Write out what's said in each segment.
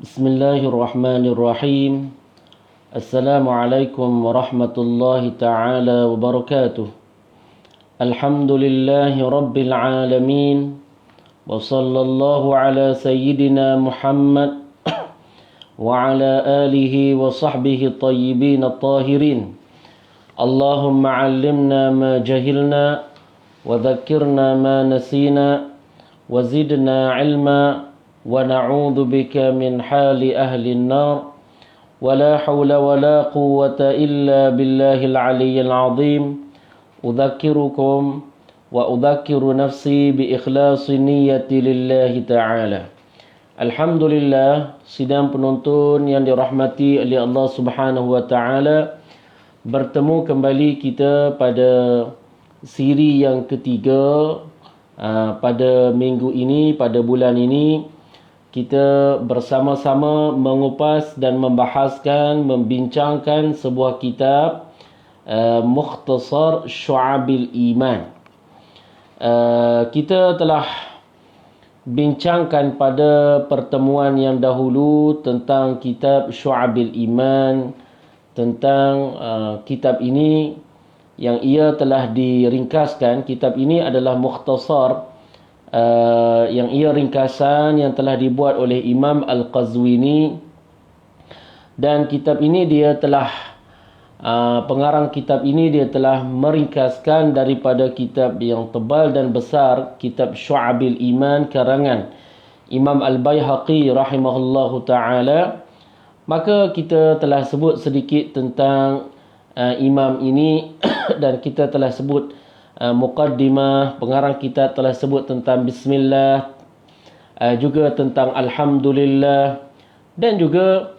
Bismillahirrahmanirrahim. Assalamualaikum warahmatullahi taala wabarakatuh. Alhamdulillahi rabbil alamin. Wa sallallahu ala sayyidina Muhammad wa ala alihi wa sahbihi tayyibin at-tahirin. Allahumma 'allimna ma jahilna wa dhakkirna ma nasina wa zidna 'ilma wa na'udzu bika min hali ahli an-nar wa la hawla wa la quwwata illa billahil 'aliyyil 'azim. Udzakkirukum wa udzakkiru nafsi bi ikhlasi niyyati lillahi ta'ala. Alhamdulillah, sidang penonton yang dirahmati oleh Allah Subhanahu wa taala, bertemu kembali kita pada siri yang ketiga pada minggu ini, pada bulan ini. Kita bersama-sama mengupas dan membahaskan, membincangkan sebuah kitab Mukhtasar Syu'abil Iman. Kita telah bincangkan pada pertemuan yang dahulu tentang kitab Syu'abil Iman, tentang kitab ini yang ia telah diringkaskan. Kitab ini adalah mukhtasar, yang ia ringkasan yang telah dibuat oleh Imam Al-Qazwini, dan kitab ini dia telah pengarang kitab ini dia telah meringkaskan daripada kitab yang tebal dan besar, kitab Syu'abil Iman karangan Imam Al-Baihaqi rahimahullahu ta'ala. Maka kita telah sebut sedikit tentang imam ini dan kita telah sebut muqaddimah. Pengarang kitab telah sebut tentang bismillah, juga tentang alhamdulillah, dan juga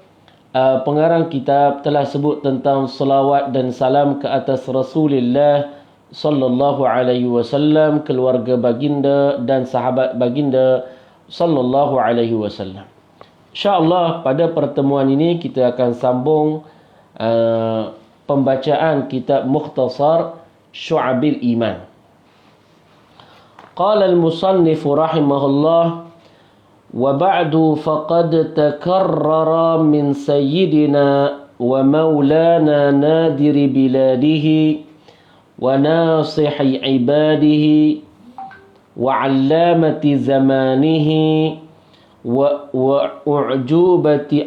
pengarang kitab telah sebut tentang salawat dan salam ke atas Rasulullah sallallahu alaihi wasallam, keluarga baginda dan sahabat baginda sallallahu alaihi wasallam. InsyaAllah pada pertemuan ini kita akan sambung pembacaan kitab Mukhtasar Syu'abil Iman. Qala al-musannif rahimahullah: wa ba'du faqad takarrara min sayyidina wa maulana nadiri biladihi wa nasihi ibadihi wa 'allamati zamanihi wa u'jubati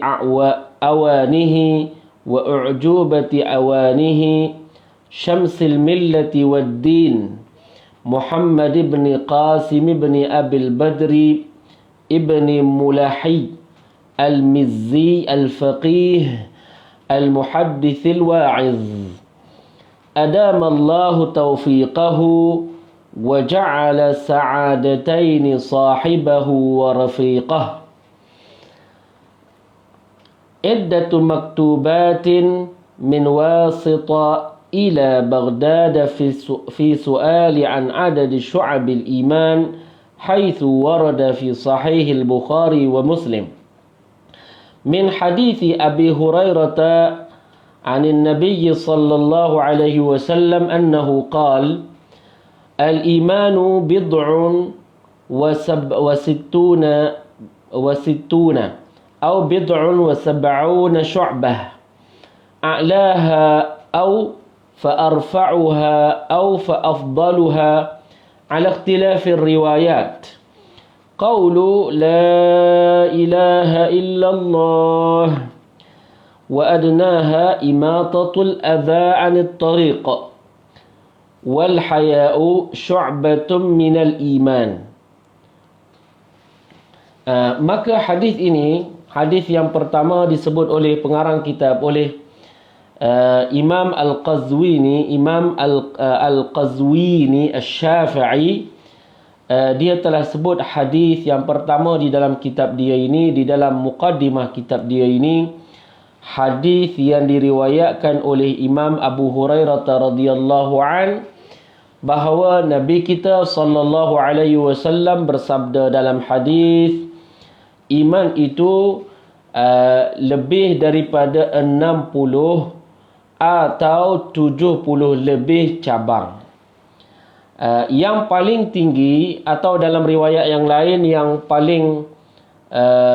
awanihi wa u'jubati awanihi Syamsil Millati wad Din Muhammad ibn Qasim ibn Abil Badri ibn Mulahi Al-Mizzi Al-Faqih Al-Muhaddith Al-Wa'iz, adama Allahu tawfiqahu wa ja'ala sa'adatayn sahibahu wa rafiqah. Iddatu maktubatin min wasita إلى بغداد في سؤال عن عدد شعب الإيمان حيث ورد في صحيح البخاري ومسلم من حديث أبي هريرة عن النبي صلى الله عليه وسلم أنه قال: الإيمان بضع وستون أو بضع وسبعون شعبة أعلاها أو فأرفعها أو فأفضلها على اختلاف الروايات قول لا إله إلا الله وأدناها إماطة الأذى عن الطريق والحياء شعبة من الإيمان. Maka hadis ini, hadis yang pertama disebut oleh pengarang kitab, oleh Imam Al-Qazwini, Imam Al-Qazwini Asy-Syafi'i. Dia telah sebut hadis yang pertama di dalam kitab dia ini, di dalam muqaddimah kitab dia ini, hadis yang diriwayatkan oleh Imam Abu Hurairah radhiyallahu an, bahawa Nabi kita sallallahu alaihi wasallam bersabda dalam hadis, iman itu lebih daripada 60 atau 70 lebih cabang. Yang paling tinggi, atau dalam riwayat yang lain yang paling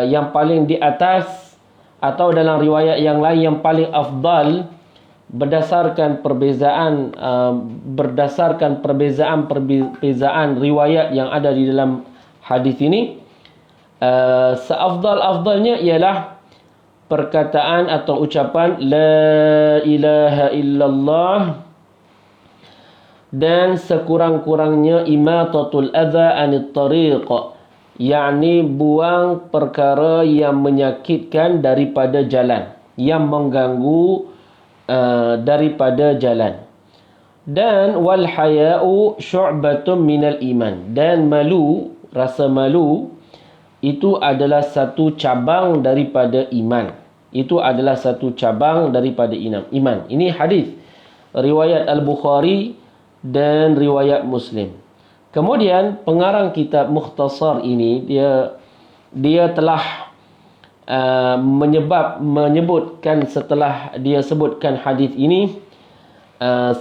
yang paling di atas, atau dalam riwayat yang lain yang paling afdal, berdasarkan perbezaan riwayat yang ada di dalam hadis ini. Seafdal-afdalnya ialah perkataan atau ucapan la ilaha illallah, dan sekurang-kurangnya imatatul adza anit tariq, yakni buang perkara yang menyakitkan daripada jalan, yang mengganggu daripada jalan. Dan wal haya'u syu'batun minal iman, dan malu, rasa malu itu adalah satu cabang daripada iman. Itu adalah satu cabang daripada iman. Ini hadis riwayat Al-Bukhari dan riwayat Muslim. Kemudian pengarang kitab Mukhtasar ini dia telah menyebutkan, setelah dia sebutkan hadis ini,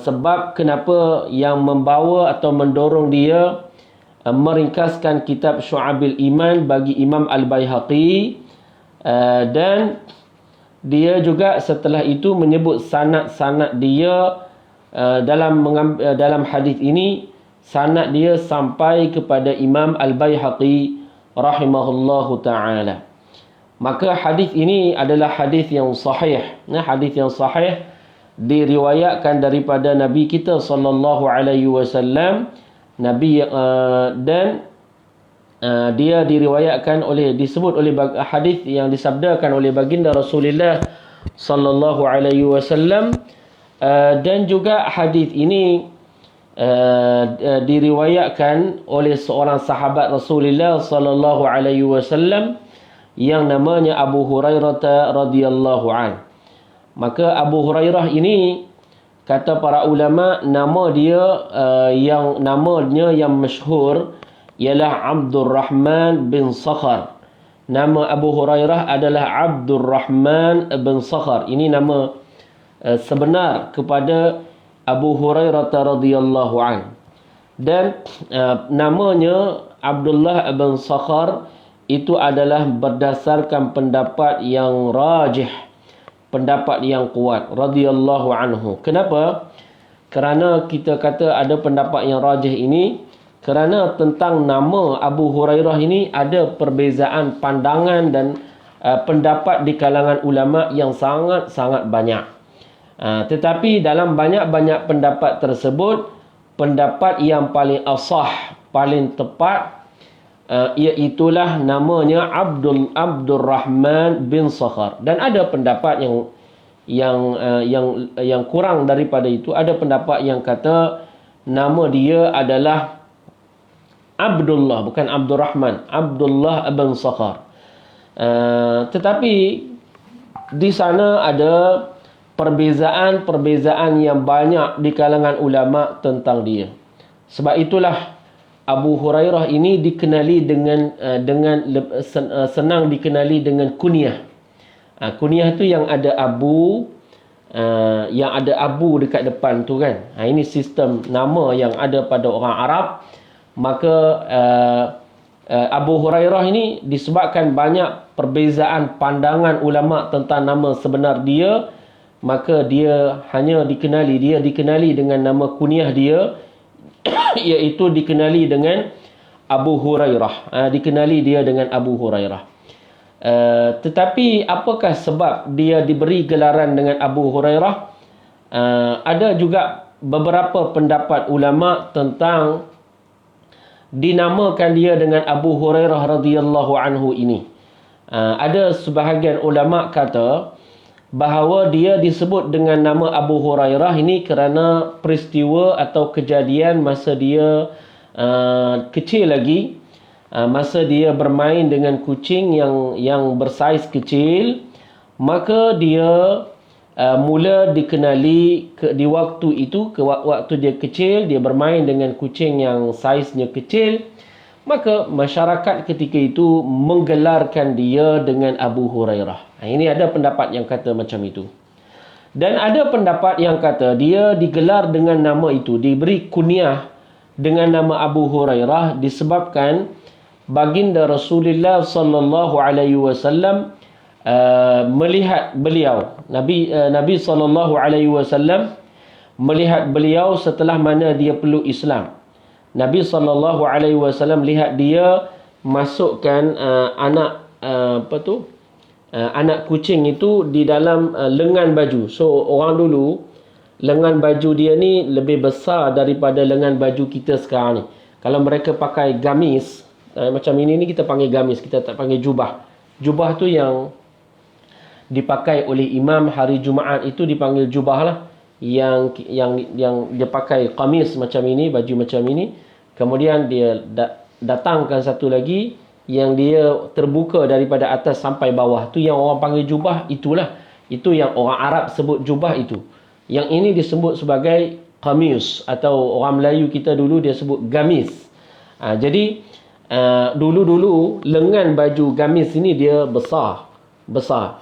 sebab kenapa yang membawa atau mendorong dia meringkaskan kitab Syu'abil Iman bagi Imam Al-Baihaqi, dan dia juga setelah itu menyebut sanad-sanad dia dalam hadis ini. Sanad dia sampai kepada Imam Al-Baihaqi rahimahullahu ta'ala. Maka hadis ini adalah hadis yang sahih. Hadis yang sahih diriwayatkan daripada Nabi kita sallallahu alaihi wasallam. Nabi dan dia diriwayatkan disebut oleh hadis yang disabdakan oleh baginda Rasulullah sallallahu alaihi wasallam, dan juga hadis ini diriwayatkan oleh seorang sahabat Rasulullah sallallahu alaihi wasallam yang namanya Abu Hurairah radhiyallahu an. Maka Abu Hurairah ini, kata para ulama, nama dia namanya yang masyhur ialah Abdurrahman bin Sakhar. Nama Abu Hurairah adalah Abdurrahman bin Sakhar. Ini nama sebenar kepada Abu Hurairah radhiyallahu an. Dan namanya Abdullah bin Sakhar itu adalah berdasarkan pendapat yang rajih, pendapat yang kuat, radhiyallahu anhu. Kenapa? Kerana kita kata ada pendapat yang rajih ini kerana tentang nama Abu Hurairah ini ada perbezaan pandangan dan pendapat di kalangan ulama yang sangat-sangat banyak. Tetapi dalam banyak-banyak pendapat tersebut, pendapat yang paling asah, paling tepat, iaitulah namanya Abdurrahman bin Sakhar. Dan ada pendapat yang kurang daripada itu. Ada pendapat yang kata nama dia adalah Abdullah, bukan Abdurrahman, Abdullah bin Sakhar. Tetapi di sana ada perbezaan yang banyak di kalangan ulama tentang dia. Sebab itulah Abu Hurairah ini dikenali senang dikenali dengan kunyah. Kunyah tu yang ada abu, dekat depan tu kan. Ini sistem nama yang ada pada orang Arab. Maka Abu Hurairah ini disebabkan banyak perbezaan pandangan ulama tentang nama sebenar dia, maka dia hanya dikenali dengan nama kunyah dia, iaitu dikenali dengan Abu Hurairah. Dikenali dia dengan Abu Hurairah. Tetapi apakah sebab dia diberi gelaran dengan Abu Hurairah? Ada juga beberapa pendapat ulama tentang dinamakan dia dengan Abu Hurairah radhiyallahu anhu ini. Ada sebahagian ulama kata bahawa dia disebut dengan nama Abu Hurairah ini kerana peristiwa atau kejadian masa dia kecil lagi, masa dia bermain dengan kucing yang bersaiz kecil, maka dia mula dikenali di waktu itu, waktu dia kecil, dia bermain dengan kucing yang saiznya kecil, maka masyarakat ketika itu menggelarkan dia dengan Abu Hurairah. Ini ada pendapat yang kata macam itu. Dan ada pendapat yang kata dia digelar dengan nama itu, diberi kunyah dengan nama Abu Hurairah disebabkan baginda Rasulullah sallallahu alaihi wasallam melihat beliau. Nabi sallallahu alaihi wasallam melihat beliau setelah mana dia peluk Islam. Nabi sallallahu alaihi wasallam lihat dia masukkan anak kucing itu di dalam lengan baju. So orang dulu lengan baju dia ni lebih besar daripada lengan baju kita sekarang ni. Kalau mereka pakai gamis macam ini kita panggil gamis, kita tak panggil jubah. Jubah tu yang dipakai oleh imam hari Jumaat itu dipanggil jubah lah. Yang dia pakai kamis macam ini, baju macam ini. Kemudian dia datangkan satu lagi yang dia terbuka daripada atas sampai bawah. Tu yang orang panggil jubah, itulah. Itu yang orang Arab sebut jubah itu. Yang ini disebut sebagai kamis, atau orang Melayu kita dulu dia sebut gamis. Jadi dulu-dulu lengan baju gamis ini dia besar.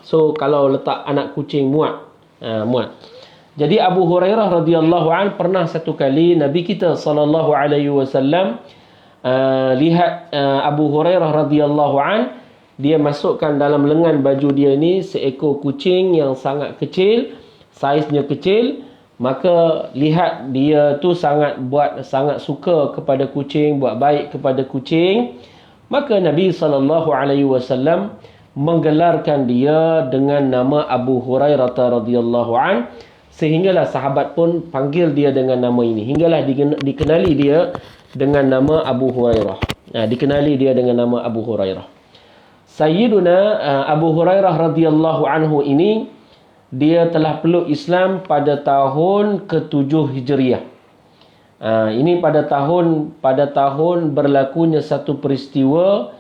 So kalau letak anak kucing muat. Jadi Abu Hurairah radhiyallahu an pernah satu kali Nabi kita sallallahu alaihi wasallam lihat Abu Hurairah radhiyallahu an, dia masukkan dalam lengan baju dia ni seekor kucing yang sangat kecil, saiznya kecil. Maka lihat dia tu sangat suka kepada kucing, buat baik kepada kucing. Maka Nabi SAW menggelarkan dia dengan nama Abu Hurairah radhiyallahu an, sehinggalah sahabat pun panggil dia dengan nama ini. Hinggalah dikenali dia dengan nama Abu Hurairah. Dikenali dia dengan nama Abu Hurairah. Sayyiduna Abu Hurairah radhiyallahu anhu ini dia telah peluk Islam pada tahun ke-7 Hijriah. Ini pada tahun berlakunya satu peristiwa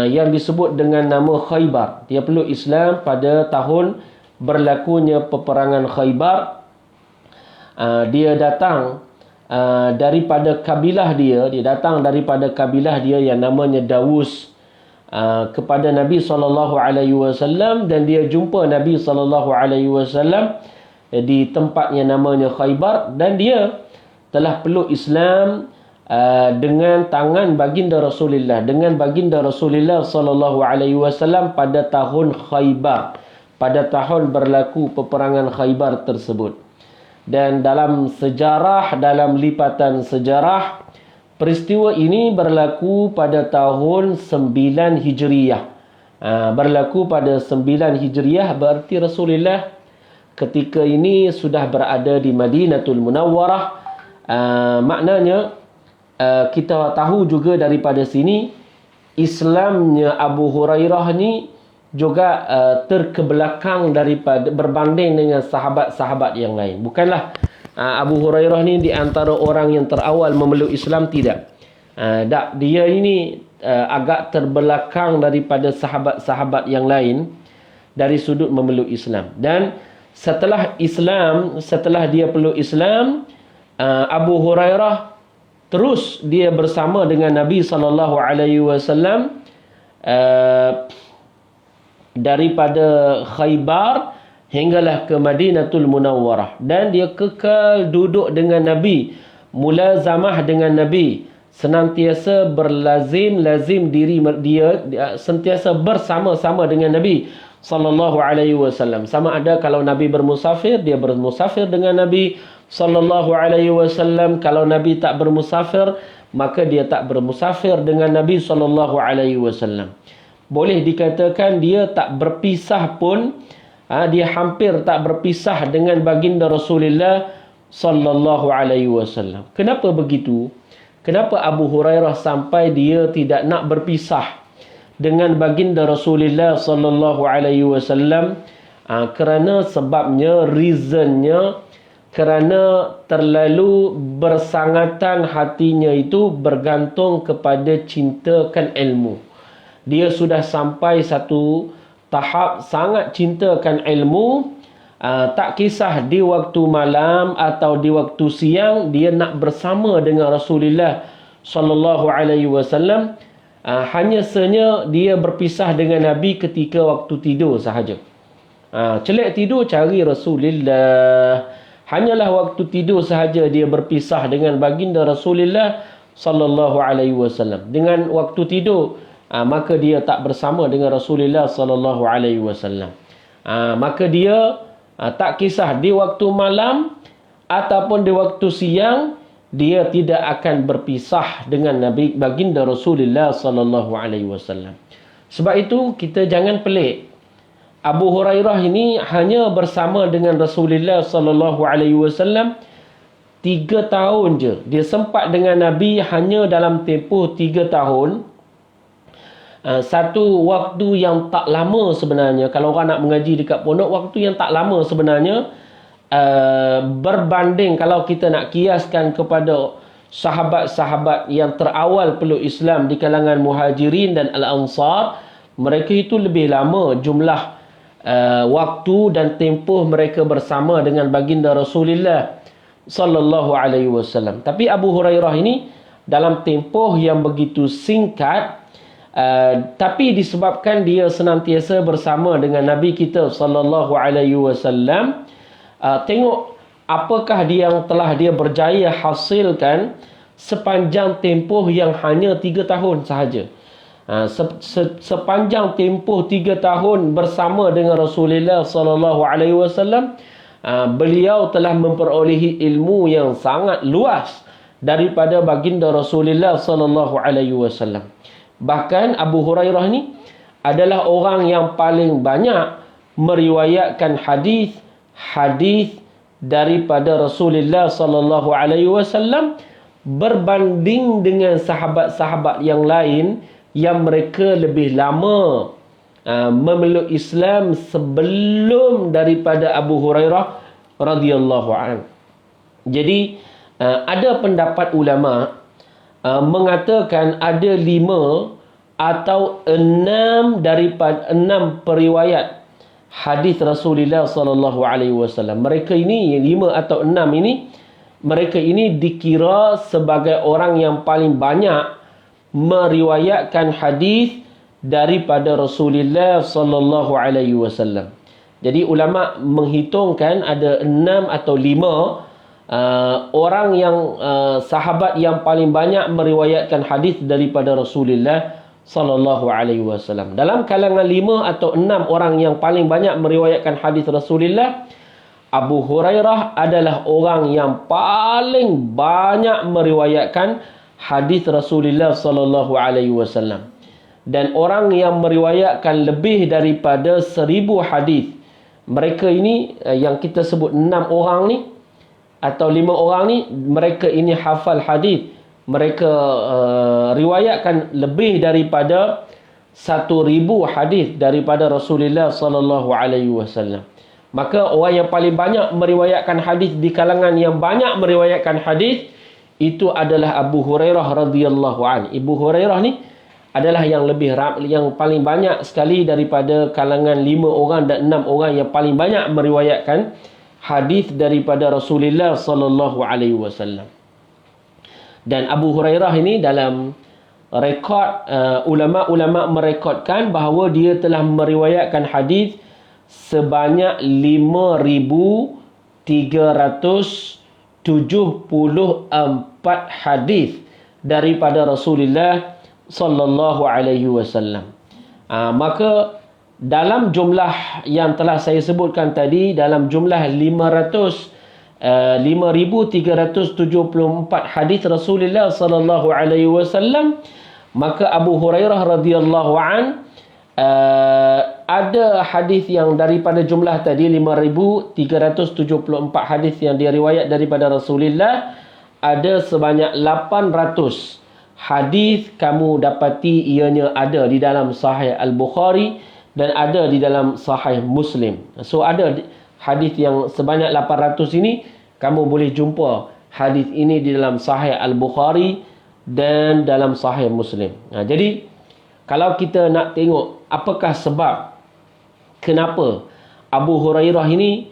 yang disebut dengan nama Khaybar. Dia peluk Islam pada tahun berlakunya peperangan Khaybar. Dia datang daripada kabilah dia yang namanya Dawus. Kepada Nabi SAW, dan dia jumpa Nabi SAW di tempatnya namanya Khaybar, dan dia telah peluk Islam dengan tangan baginda Rasulullah, SAW pada tahun Khaybar, pada tahun berlaku peperangan Khaybar tersebut. Dan dalam lipatan sejarah, peristiwa ini berlaku pada tahun 9 Hijriah. Berlaku pada 9 Hijriah, berarti Rasulullah ketika ini sudah berada di Madinatul Munawwarah. Maknanya kita tahu juga daripada sini Islamnya Abu Hurairah ni juga terkebelakang daripada berbanding dengan sahabat-sahabat yang lain. Bukanlah Abu Hurairah ni di antara orang yang terawal memeluk Islam, tidak. Dia ini agak terbelakang daripada sahabat-sahabat yang lain dari sudut memeluk Islam. Dan setelah dia peluk Islam, Abu Hurairah terus dia bersama dengan Nabi SAW daripada Khaybar hinggalah ke Madinatul Munawwarah, dan dia kekal duduk dengan Nabi, mulazamah dengan Nabi, senantiasa berlazim diri dia sentiasa bersama-sama dengan Nabi sallallahu alaihi wasallam. Sama ada kalau Nabi bermusafir, dia bermusafir dengan Nabi sallallahu alaihi wasallam. Kalau Nabi tak bermusafir, maka dia tak bermusafir dengan Nabi sallallahu alaihi wasallam. Boleh dikatakan dia tak berpisah pun. Dia hampir tak berpisah dengan baginda Rasulullah sallallahu alaihi wasallam. Kenapa begitu? Kenapa Abu Hurairah sampai dia tidak nak berpisah dengan baginda Rasulullah sallallahu alaihi wasallam? Kerana reasonnya kerana terlalu bersangatan hatinya itu bergantung kepada cintakan ilmu. Dia sudah sampai satu tahap sangat cintakan ilmu. Tak kisah di waktu malam atau di waktu siang, dia nak bersama dengan Rasulullah sallallahu alaihi wasallam. Hanya sahaja dia berpisah dengan Nabi ketika waktu tidur sahaja. Celik tidur cari Rasulullah. Hanyalah waktu tidur sahaja dia berpisah dengan baginda Rasulullah sallallahu alaihi wasallam. Dengan waktu tidur, maka dia tak bersama dengan Rasulullah sallallahu alaihi wasallam. Maka dia tak kisah di waktu malam ataupun di waktu siang, dia tidak akan berpisah dengan Nabi baginda Rasulullah sallallahu alaihi wasallam. Sebab itu kita jangan pelik. Abu Hurairah ini hanya bersama dengan Rasulullah sallallahu alaihi wasallam 3 tahun je. Dia sempat dengan Nabi hanya dalam tempoh 3 tahun. Satu waktu yang tak lama sebenarnya. Kalau orang nak mengaji dekat pondok, waktu yang tak lama sebenarnya. Berbanding kalau kita nak kiaskan kepada sahabat-sahabat yang terawal peluk Islam di kalangan Muhajirin dan Al-Ansar, mereka itu lebih lama jumlah waktu dan tempoh mereka bersama dengan baginda Rasulullah sallallahu alaihi wasallam. Tapi Abu Hurairah ini dalam tempoh yang begitu singkat, tapi disebabkan dia senantiasa bersama dengan Nabi kita sallallahu alaihi wasallam, tengok apakah yang telah dia berjaya hasilkan sepanjang tempoh yang hanya 3 tahun sahaja. Sepanjang tempoh 3 tahun bersama dengan Rasulullah sallallahu alaihi wasallam, beliau telah memperolehi ilmu yang sangat luas daripada baginda Rasulullah sallallahu alaihi wasallam. Bahkan Abu Hurairah ni adalah orang yang paling banyak meriwayatkan hadis daripada Rasulullah sallallahu alaihi wasallam berbanding dengan sahabat-sahabat yang lain yang mereka lebih lama memeluk Islam sebelum daripada Abu Hurairah radhiyallahu anhu. Jadi ada pendapat ulama mengatakan ada 5 atau 6 daripada 6 periwayat hadis Rasulullah sallallahu alaihi wasallam. Mereka ini 5 atau 6 ini, mereka ini dikira sebagai orang yang paling banyak meriwayatkan hadis daripada Rasulullah sallallahu alaihi wasallam. Jadi ulama menghitungkan ada 6 atau 5 orang yang sahabat yang paling banyak meriwayatkan hadis daripada Rasulullah sallallahu alaihi wasallam. Dalam kalangan 5 atau 6 orang yang paling banyak meriwayatkan hadis Rasulullah, Abu Hurairah adalah orang yang paling banyak meriwayatkan hadis Rasulullah sallallahu alaihi wasallam. Dan orang yang meriwayatkan lebih daripada 1000 hadis. Mereka ini yang kita sebut 6 orang ni atau 5 orang ni, mereka ini hafal hadis. Mereka riwayatkan lebih daripada 1000 hadis daripada Rasulullah sallallahu alaihi wasallam. Maka orang yang paling banyak meriwayatkan hadis di kalangan yang banyak meriwayatkan hadis itu adalah Abu Hurairah radhiyallahu anhu. Ibu Hurairah ni adalah yang paling banyak sekali daripada kalangan 5 orang dan 6 orang yang paling banyak meriwayatkan hadis daripada Rasulullah sallallahu alaihi wasallam. Dan Abu Hurairah ini dalam rekod ulama-ulama merekodkan bahawa dia telah meriwayatkan hadis sebanyak 5374 hadis daripada Rasulullah sallallahu alaihi wasallam. Maka dalam jumlah yang telah saya sebutkan tadi, dalam jumlah 5374 hadis Rasulullah sallallahu alaihi wasallam, maka Abu Hurairah radhiyallahu an ada hadis yang daripada jumlah tadi 5374 hadis yang dia riwayat daripada Rasulullah, ada sebanyak 800 hadis kamu dapati ianya ada di dalam Sahih Al-Bukhari dan ada di dalam Sahih Muslim. So ada hadis yang sebanyak 800 ini, kamu boleh jumpa hadis ini di dalam Sahih Al-Bukhari dan dalam Sahih Muslim. Jadi kalau kita nak tengok apakah sebab kenapa Abu Hurairah ini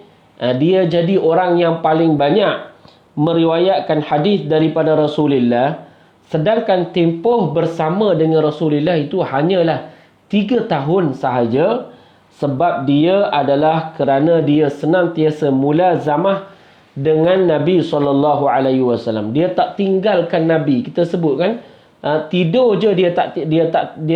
dia jadi orang yang paling banyak meriwayatkan hadis daripada Rasulullah, sedangkan tempoh bersama dengan Rasulullah itu hanyalah 3 tahun sahaja, sebab dia adalah kerana dia senantiasa mulazamah dengan Nabi SAW. Dia tak tinggalkan Nabi. Kita sebut kan, tidur je dia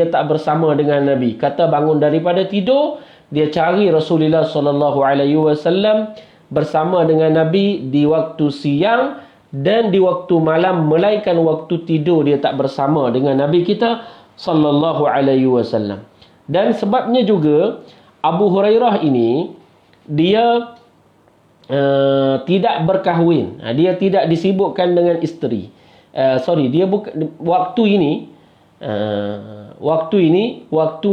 tak bersama dengan Nabi. Kata bangun daripada tidur, dia cari Rasulullah SAW bersama dengan Nabi di waktu siang dan di waktu malam, melainkan waktu tidur dia tak bersama dengan Nabi kita sallallahu alaihi wasallam. Dan sebabnya juga Abu Hurairah ini dia tidak berkahwin. Dia tidak disibukkan dengan isteri. Dia waktu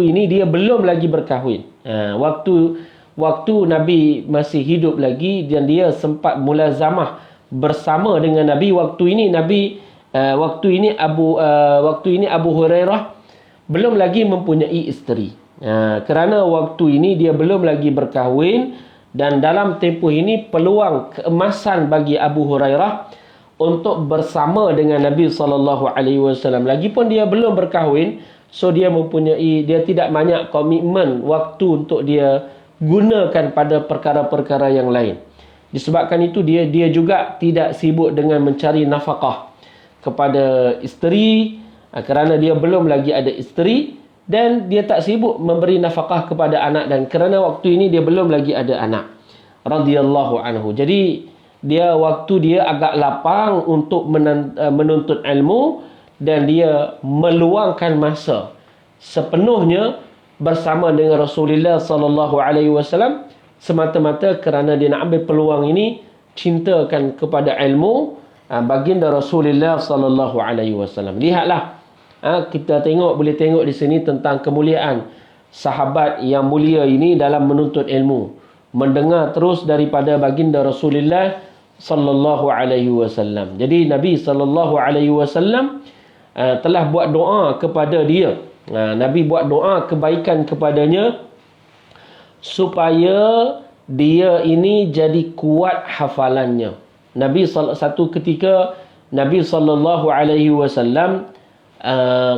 ini dia belum lagi berkahwin. Waktu Nabi masih hidup lagi dan dia sempat mulazamah bersama dengan Nabi. Waktu ini Abu Hurairah belum lagi mempunyai isteri. Kerana waktu ini dia belum lagi berkahwin, dan dalam tempoh ini peluang keemasan bagi Abu Hurairah untuk bersama dengan Nabi SAW. Lagipun dia belum berkahwin, so dia tidak banyak komitmen waktu untuk dia gunakan pada perkara-perkara yang lain. Disebabkan itu dia juga tidak sibuk dengan mencari nafkah kepada isteri, kerana dia belum lagi ada isteri, dan dia tak sibuk memberi nafkah kepada anak, dan kerana waktu ini dia belum lagi ada anak radhiyallahu anhu. Jadi waktu dia agak lapang untuk menuntut ilmu, dan dia meluangkan masa sepenuhnya bersama dengan Rasulullah sallallahu alaihi wasallam semata-mata kerana dia nak ambil peluang ini, cintakan kepada ilmu baginda Rasulullah sallallahu alaihi wasallam. Lihatlah, kita boleh tengok di sini tentang kemuliaan sahabat yang mulia ini dalam menuntut ilmu, mendengar terus daripada baginda Rasulullah sallallahu alaihi wasallam. Jadi Nabi sallallahu alaihi wasallam telah buat doa kepada dia. Nabi buat doa kebaikan kepadanya supaya dia ini jadi kuat hafalannya. Satu ketika Nabi sallallahu alaihi wasallam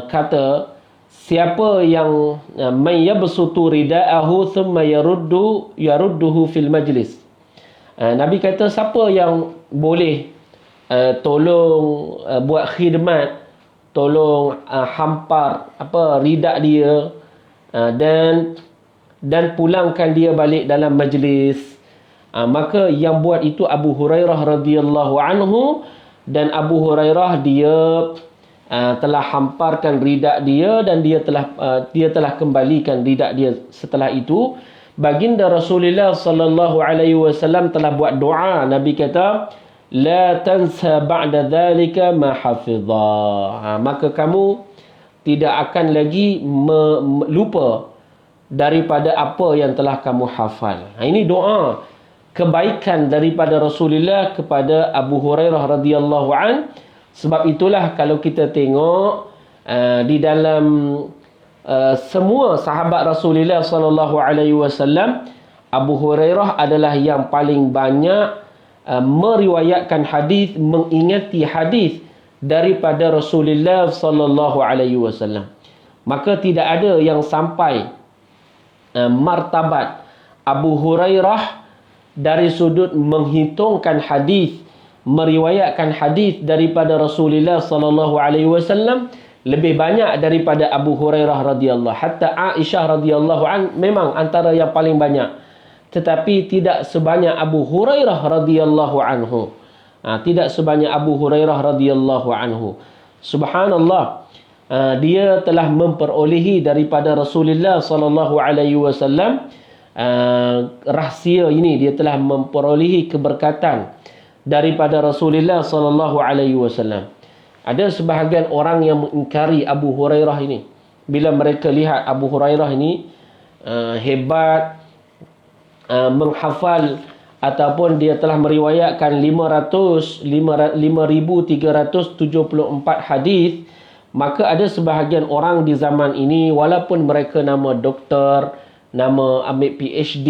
kata, siapa yang man yabsutu ridaahu thumma yarudduhu fil majlis. Nabi kata, siapa yang boleh tolong buat khidmat, tolong hampar ridak dia, dan pulangkan dia balik dalam majlis, maka yang buat itu Abu Hurairah radhiyallahu anhu. Dan Abu Hurairah dia telah hamparkan ridak dia, dan dia telah kembalikan ridak dia. Setelah itu baginda Rasulullah sallallahu alaihi wasallam telah buat doa. Nabi kata, la tansa ba'da dhalika ma hafidha. Maka kamu tidak akan lagi lupa daripada apa yang telah kamu hafal. Ini doa kebaikan daripada Rasulullah kepada Abu Hurairah radhiyallahu an. Sebab itulah kalau kita tengok di dalam semua sahabat Rasulullah sallallahu alaihi wasallam, Abu Hurairah adalah yang paling banyak meriwayatkan hadis, mengingati hadis daripada Rasulullah sallallahu alaihi wasallam. Maka tidak ada yang sampai martabat Abu Hurairah dari sudut menghitungkan hadis, meriwayatkan hadis daripada Rasulullah sallallahu alaihi wasallam lebih banyak daripada Abu Hurairah radhiyallahu. Hatta Aisyah radhiyallahu an memang antara yang paling banyak, tetapi tidak sebanyak Abu Hurairah radhiyallahu anhu. Tidak sebanyak Abu Hurairah radhiyallahu anhu. Subhanallah. Dia telah memperolehi daripada Rasulullah sallallahu alaihi wasallam rahsia ini. Dia telah memperolehi keberkatan daripada Rasulullah sallallahu alaihi wasallam. Ada sebahagian orang yang mengingkari Abu Hurairah ini. Bila mereka lihat Abu Hurairah ini hebat, menghafal ataupun dia telah meriwayatkan 5,374 hadis, maka ada sebahagian orang di zaman ini, walaupun mereka nama doktor, nama ambil PhD,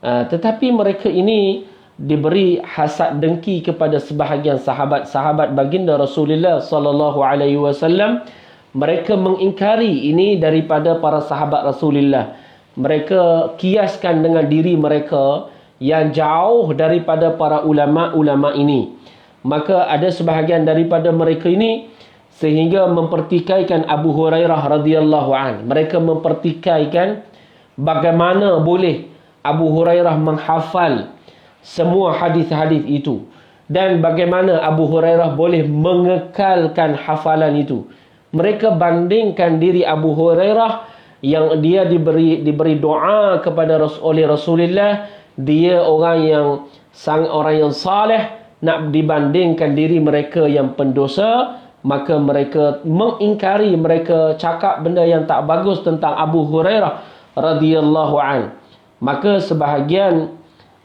tetapi mereka ini diberi hasad dengki kepada sebahagian sahabat-sahabat baginda Rasulullah sallallahu alaihi wasallam. Mereka mengingkari ini daripada para sahabat Rasulullah. Mereka kiaskan dengan diri mereka yang jauh daripada para ulama-ulama ini. Maka ada sebahagian daripada mereka ini sehingga mempertikaikan Abu Hurairah radhiyallahu an. Mereka mempertikaikan bagaimana boleh Abu Hurairah menghafal semua hadis-hadis itu, dan bagaimana Abu Hurairah boleh mengekalkan hafalan itu. Mereka bandingkan diri Abu Hurairah yang dia diberi doa kepada oleh Rasulullah, dia orang yang saleh, nak dibandingkan diri mereka yang pendosa. Maka mereka mengingkari, mereka cakap benda yang tak bagus tentang Abu Hurairah radhiyallahu an. Maka sebahagian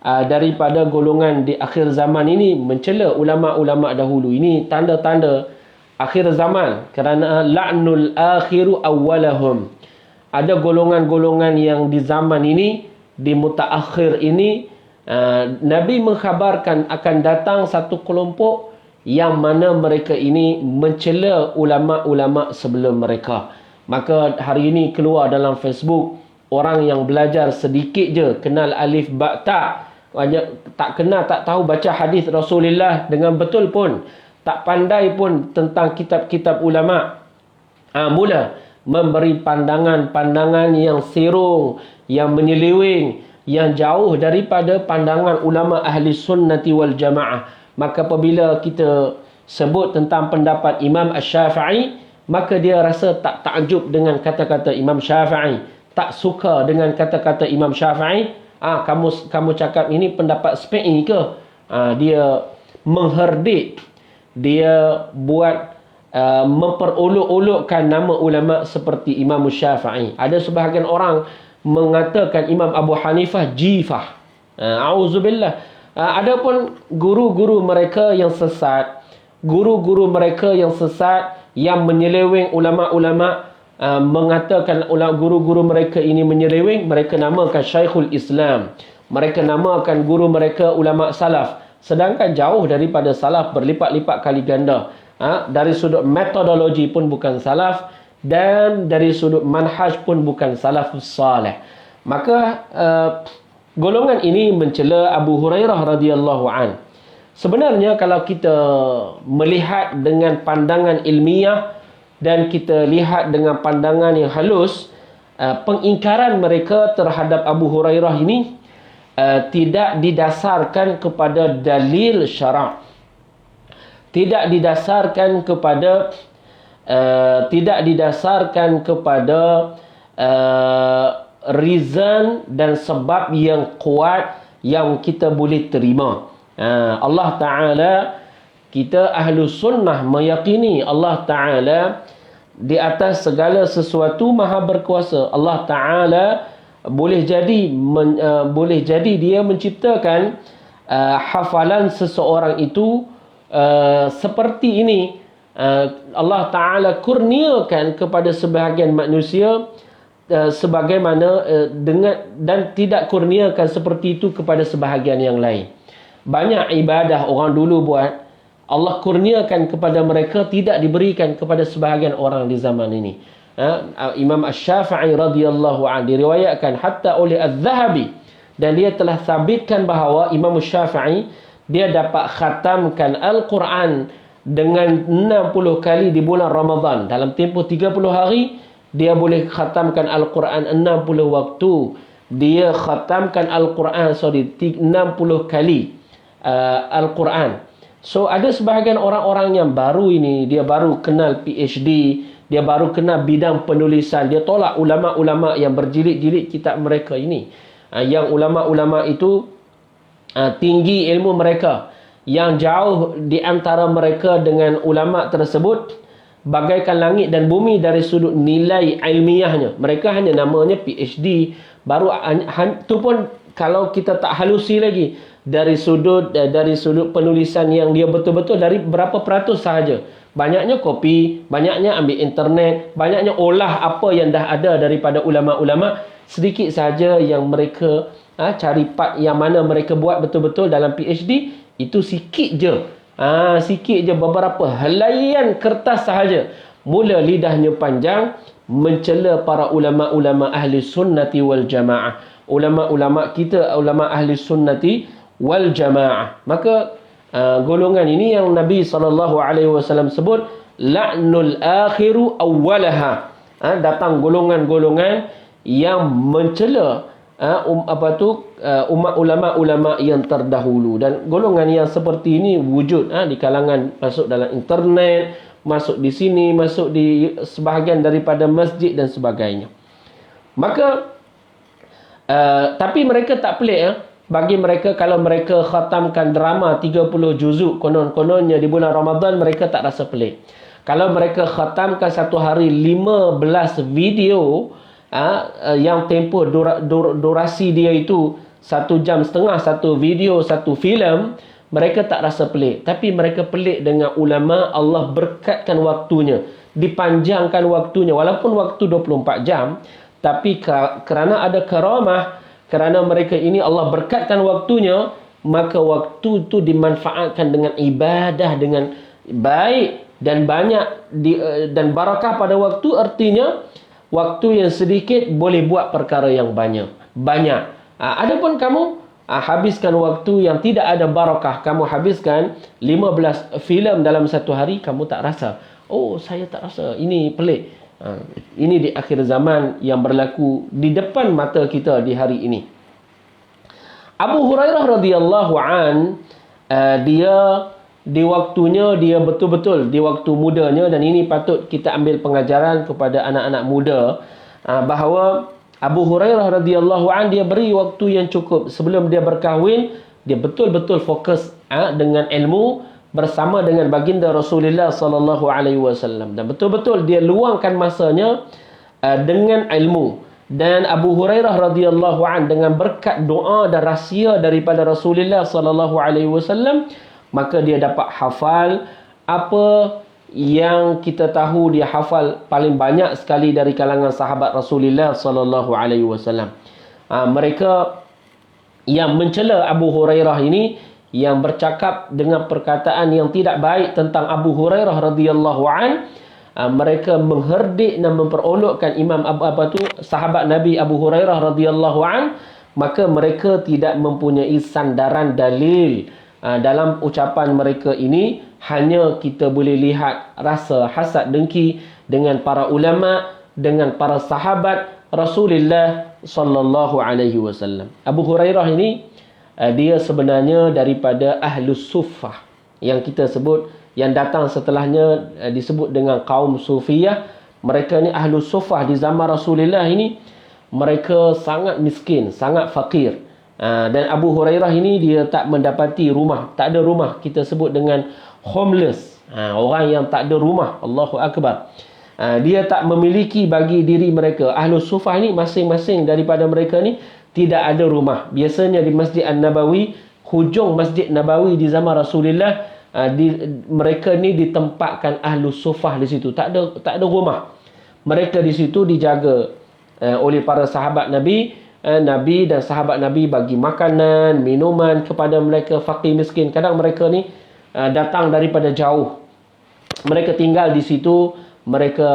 daripada golongan di akhir zaman ini mencela ulama-ulama dahulu. Ini tanda-tanda akhir zaman, kerana la'nul akhiru awwalahum. Ada golongan-golongan yang di zaman ini, di mutaakhir ini, Nabi mengkhabarkan akan datang satu kelompok yang mana mereka ini mencela ulama-ulama sebelum mereka. Maka hari ini keluar dalam Facebook, orang yang belajar sedikit je, kenal alif ba ta, tak kenal, tak tahu baca hadis Rasulullah dengan betul pun, tak pandai pun tentang kitab-kitab ulama, mula memberi pandangan-pandangan yang sirung, yang menyeleweng, yang jauh daripada pandangan ulama ahli sunnati wal jamaah. Maka apabila kita sebut tentang pendapat Imam Asy-Syafi'i, maka dia rasa tak takjub dengan kata-kata Imam Syafi'i, tak suka dengan kata-kata Imam Syafi'i. Kamu cakap ini pendapat SPI ke? Dia mengherdik, dia buat memperolok-olokkan nama ulama seperti Imam Syafi'i. Ada sebahagian orang mengatakan Imam Abu Hanifah jifah. Auzubillah. Adapun guru-guru mereka yang sesat, yang menyeleweng ulama-ulama, mengatakan guru-guru mereka ini menyeleweng, mereka namakan Syekhul Islam, mereka namakan guru mereka ulama salaf, sedangkan jauh daripada salaf berlipat-lipat kali ganda. Dari sudut metodologi pun bukan salaf, dan dari sudut manhaj pun bukan salafus salih. Maka golongan ini mencela Abu Hurairah radhiyallahu an. Sebenarnya kalau kita melihat dengan pandangan ilmiah dan kita lihat dengan pandangan yang halus, pengingkaran mereka terhadap Abu Hurairah ini tidak didasarkan kepada dalil syarak, tidak didasarkan kepada reason dan sebab yang kuat yang kita boleh terima. Allah Ta'ala, kita ahlu sunnah meyakini Allah Ta'ala di atas segala sesuatu maha berkuasa. Allah Ta'ala boleh jadi dia menciptakan hafalan seseorang itu seperti ini. Allah Ta'ala kurniakan kepada sebahagian manusia sebagaimana dan tidak kurniakan seperti itu kepada sebahagian yang lain. Banyak ibadah orang dulu buat, Allah kurniakan kepada mereka, tidak diberikan kepada sebahagian orang di zaman ini. Imam Asy-Syafi'i radhiyallahu anhu diriwayatkan hatta oleh Az-Zahabi, dan dia telah sabitkan bahawa Imam Syafi'i dia dapat khatamkan Al-Quran dengan 60 kali di bulan Ramadan. Dalam tempoh 30 hari dia boleh khatamkan Al-Quran 60 waktu. Dia khatamkan Al-Quran 60 kali Al-Quran. So ada sebahagian orang-orang yang baru ini, dia baru kenal PhD, dia baru kenal bidang penulisan, dia tolak ulama-ulama yang berjilid-jilid kitab mereka ini. Yang ulama-ulama itu tinggi ilmu mereka, yang jauh di antara mereka dengan ulama tersebut bagaikan langit dan bumi dari sudut nilai ilmiahnya. Mereka hanya namanya PhD, baru tu pun kalau kita tak halusi lagi dari sudut penulisan yang dia betul-betul dari berapa peratus sahaja. Banyaknya kopi, banyaknya ambil internet, banyaknya olah apa yang dah ada daripada ulama-ulama. Sedikit sahaja yang mereka cari part yang mana mereka buat betul-betul dalam PhD, itu sikit je. Sikit je, beberapa helaian kertas sahaja. Mula lidahnya panjang mencela para ulama-ulama ahli sunnati wal jamaah. ulama-ulama kita, ulama ahli sunnati wal jamaah. Maka golongan ini yang Nabi SAW sebut la'nul akhiru awwalaha. Datang golongan-golongan yang mencela umat ulama-ulama yang terdahulu. Dan golongan yang seperti ini wujud di kalangan, masuk dalam internet, masuk di sini, masuk di sebahagian daripada masjid dan sebagainya. Maka tapi mereka tak pelik bagi mereka kalau mereka khatamkan drama 30 juzuk konon-kononnya di bulan Ramadan, mereka tak rasa pelik. Kalau mereka khatamkan satu hari 15 video yang tempoh durasi dia itu 1 jam setengah, satu video, satu filem, mereka tak rasa pelik. Tapi mereka pelik dengan ulama. Allah berkatkan waktunya, dipanjangkan waktunya, walaupun waktu 24 jam, tapi kerana ada karamah, kerana mereka ini Allah berkatkan waktunya, maka waktu itu dimanfaatkan dengan ibadah dengan baik dan banyak dan barakah pada waktu. Artinya waktu yang sedikit boleh buat perkara yang banyak. Adapun kamu habiskan waktu yang tidak ada barakah, kamu habiskan 15 filem dalam satu hari, kamu tak rasa. Oh, saya tak rasa, ini pelik. Ini di akhir zaman yang berlaku di depan mata kita di hari ini. Abu Hurairah radhiyallahu an, dia di waktunya, dia betul-betul di waktu mudanya, dan ini patut kita ambil pengajaran kepada anak-anak muda, bahawa Abu Hurairah radhiyallahu an, dia beri waktu yang cukup sebelum dia berkahwin. Dia betul-betul fokus dengan ilmu bersama dengan baginda Rasulullah sallallahu alaihi wasallam, dan betul-betul dia luangkan masanya dengan ilmu. Dan Abu Hurairah radhiyallahu an, dengan berkat doa dan rahsia daripada Rasulullah sallallahu alaihi wasallam, maka dia dapat hafal apa yang kita tahu dia hafal paling banyak sekali dari kalangan sahabat Rasulullah sallallahu alaihi wasallam. Mereka yang mencela Abu Hurairah ini, yang bercakap dengan perkataan yang tidak baik tentang Abu Hurairah radhiyallahu an, mereka mengherdik dan memperolokkan sahabat Nabi Abu Hurairah radhiyallahu an, maka mereka tidak mempunyai sandaran dalil. Dalam ucapan mereka ini hanya kita boleh lihat rasa hasad dengki dengan para ulama, dengan para sahabat Rasulullah sallallahu alaihi wasallam. Abu Hurairah ini dia sebenarnya daripada Ahlus Suffah, yang kita sebut, yang datang setelahnya disebut dengan kaum Sufiyah. Mereka ni Ahlus Suffah di zaman Rasulullah ini, mereka sangat miskin, sangat fakir. Dan Abu Hurairah ini dia tak mendapati rumah, tak ada rumah, kita sebut dengan homeless, orang yang tak ada rumah. Allahu Akbar. Dia tak memiliki bagi diri mereka. Ahlus Suffah ni masing-masing daripada mereka ni tidak ada rumah. Biasanya di Masjid An-Nabawi, hujung Masjid Nabawi di zaman Rasulullah, mereka ni ditempatkan Ahlus Suffah di situ. Tak ada rumah. Mereka di situ dijaga oleh para sahabat Nabi. Nabi dan sahabat Nabi bagi makanan, minuman kepada mereka fakir miskin. Kadang mereka ni datang daripada jauh. Mereka tinggal di situ, mereka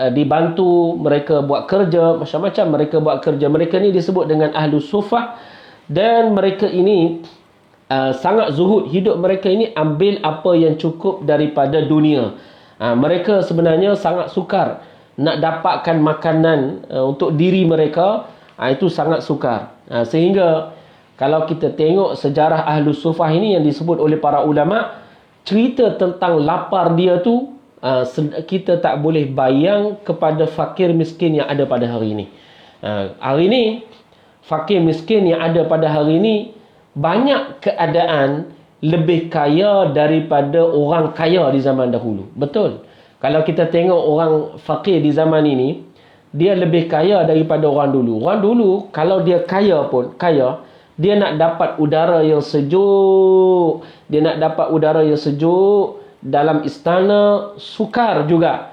dibantu, mereka buat kerja, macam-macam mereka buat kerja. Mereka ni disebut dengan Ahlus Suffah, dan mereka ini sangat zuhud. Hidup mereka ini ambil apa yang cukup daripada dunia. Mereka sebenarnya sangat sukar nak dapatkan makanan untuk diri mereka. Itu sangat sukar. Sehingga kalau kita tengok sejarah Ahlus Suffah ini yang disebut oleh para ulama, cerita tentang lapar dia tu, kita tak boleh bayang kepada fakir miskin yang ada pada hari ini. Hari ini fakir miskin yang ada pada hari ini banyak keadaan lebih kaya daripada orang kaya di zaman dahulu. Betul. Kalau kita tengok orang fakir di zaman ini, dia lebih kaya daripada orang dulu. Orang dulu kalau dia kaya pun, dia nak dapat udara yang sejuk, dia nak dapat udara yang sejuk dalam istana, sukar juga.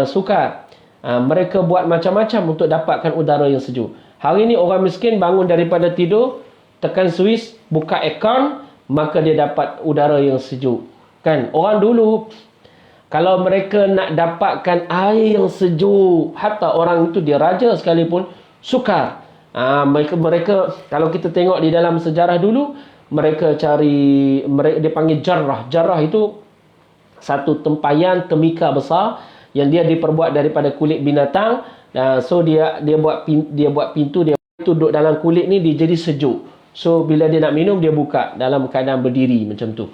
Sukar. Mereka buat macam-macam untuk dapatkan udara yang sejuk. Hari ini orang miskin bangun daripada tidur, tekan switch, buka aircon, maka dia dapat udara yang sejuk. Kan? Orang dulu kalau mereka nak dapatkan air yang sejuk, hatta orang itu dia raja sekalipun, sukar. Mereka kalau kita tengok di dalam sejarah dulu, mereka dia panggil jarrah. Jarrah itu satu tempayan temika besar yang dia diperbuat daripada kulit binatang. So dia buat pintu, dia duduk dalam kulit ni, dia jadi sejuk. So bila dia nak minum, dia buka dalam keadaan berdiri macam tu.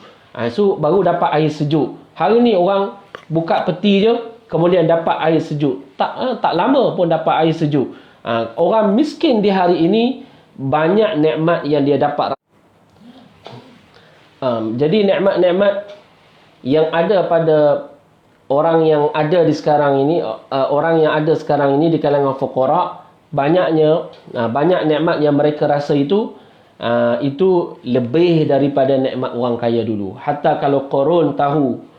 So baru dapat air sejuk. Hari ni orang buka peti je, kemudian dapat air sejuk. Tak lama pun dapat air sejuk. Orang miskin di hari ini banyak nikmat yang dia dapat. Jadi nikmat-nikmat yang ada pada orang yang ada di sekarang ini, orang yang ada sekarang ini di kalangan fuqara, banyak nikmat yang mereka rasa itu lebih daripada nikmat orang kaya dulu. Hatta kalau Qarun tahu